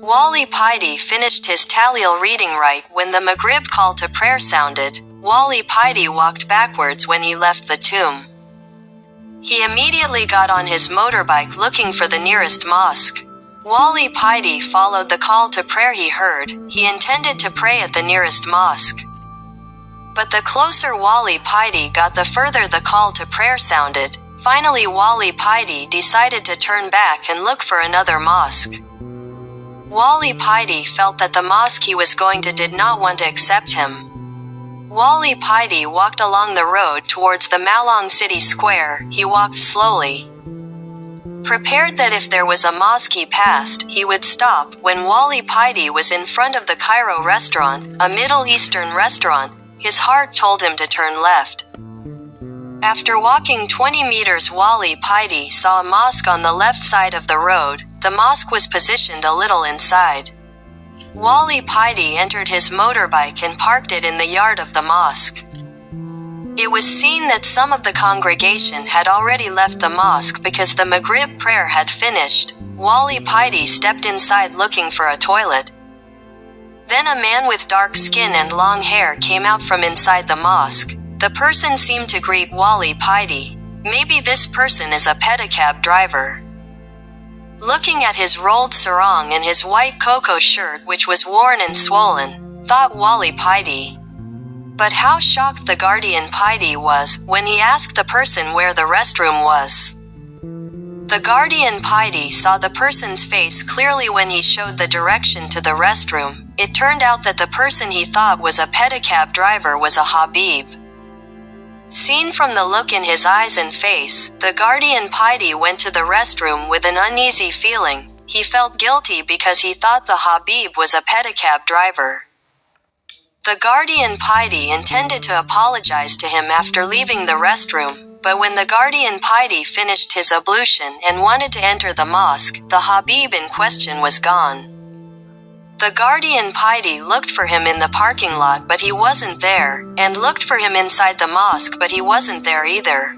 Wali Paidi finished his Tahlil reading right when the Maghrib call to prayer sounded. Wali Paidi walked backwards when he left the tomb. He immediately got on his motorbike looking for the nearest mosque. Wali Paidi followed the call to prayer he heard. He intended to pray at the nearest mosque. But the closer Wali Paidi got, the further the call to prayer sounded. Finally, Wali Paidi decided to turn back and look for another mosque. Wali Paidi felt that the mosque he was going to did not want to accept him. Wali Paidi walked along the road towards the Malang city square. He walked slowly, prepared that if there was a mosque he passed, he would stop. When Wali Paidi was in front of the Cairo restaurant, a Middle Eastern restaurant, his heart told him to turn left. After walking 20 meters, Wali Paidi saw a mosque on the left side of the road. The mosque was positioned a little inside. Wali Paidi entered his motorbike and parked it in the yard of the mosque. It was seen that some of the congregation had already left the mosque because the Maghrib prayer had finished. Wali Paidi stepped inside looking for a toilet. Then a man with dark skin and long hair came out from inside the mosque. The person seemed to greet Wali Paidi. Maybe this person is a pedicab driver. Looking at his rolled sarong and his white cocoa shirt, which was worn and swollen, thought Wali Paidi. But how shocked the guardian Paidi was when he asked the person where the restroom was. The guardian Paidi saw the person's face clearly when he showed the direction to the restroom. It turned out that the person he thought was a pedicab driver was a Habib. Seen from the look in his eyes and face, the guardian Paidi went to the restroom with an uneasy feeling. He felt guilty because he thought the Habib was a pedicab driver. The guardian Paidi intended to apologize to him after leaving the restroom, but when the guardian Paidi finished his ablution and wanted to enter the mosque, the Habib in question was gone. The guardian Paidi looked for him in the parking lot, but he wasn't there, and looked for him inside the mosque, but he wasn't there either.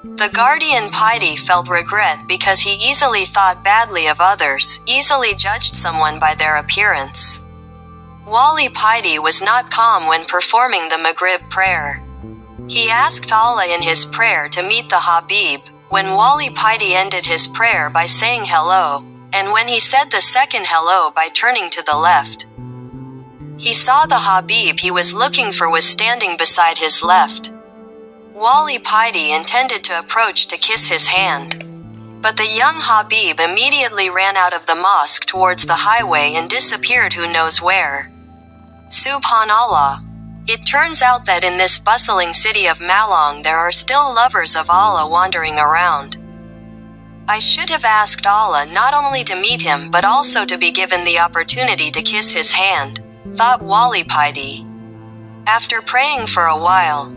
The guardian Paidi felt regret because he easily thought badly of others, easily judged someone by their appearance. Wali Paidi was not calm when performing the Maghrib prayer. He asked Allah in his prayer to meet the Habib. When Wali Paidi ended his prayer by saying hello, and when he said the second hello by turning to the left, he saw the Habib he was looking for was standing beside his left. Wali Paidi intended to approach to kiss his hand, but the young Habib immediately ran out of the mosque towards the highway and disappeared who knows where. Subhanallah. It turns out that in this bustling city of Malang there are still lovers of Allah wandering around. I should have asked Allah not only to meet him but also to be given the opportunity to kiss his hand, thought Wali Paidi. After praying for a while,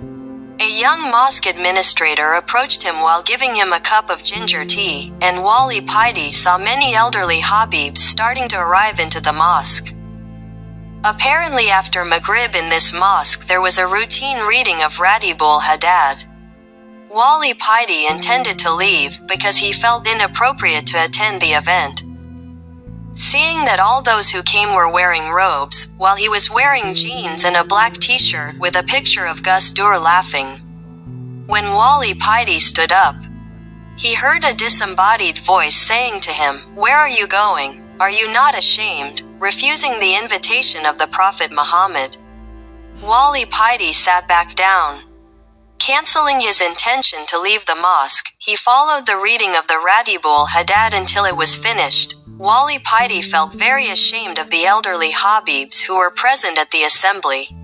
a young mosque administrator approached him while giving him a cup of ginger tea, and Wali Paidi saw many elderly Habibs starting to arrive into the mosque. Apparently after Maghrib in this mosque there was a routine reading of Ratibul Hadad. Wali Paidi intended to leave because he felt inappropriate to attend the event. Seeing that all those who came were wearing robes, while he was wearing jeans and a black t-shirt with a picture of Gus Dur laughing. When Wali Paidi stood up, he heard a disembodied voice saying to him, "Where are you going? Are you not ashamed?" refusing the invitation of the Prophet Muhammad. Wali Paidi sat back down. Canceling his intention to leave the mosque, he followed the reading of the Ratibul Hadad until it was finished. Wali Paidi felt very ashamed of the elderly Habibs who were present at the assembly,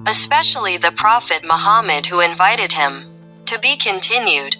especially the Prophet Muhammad who invited him. To be continued.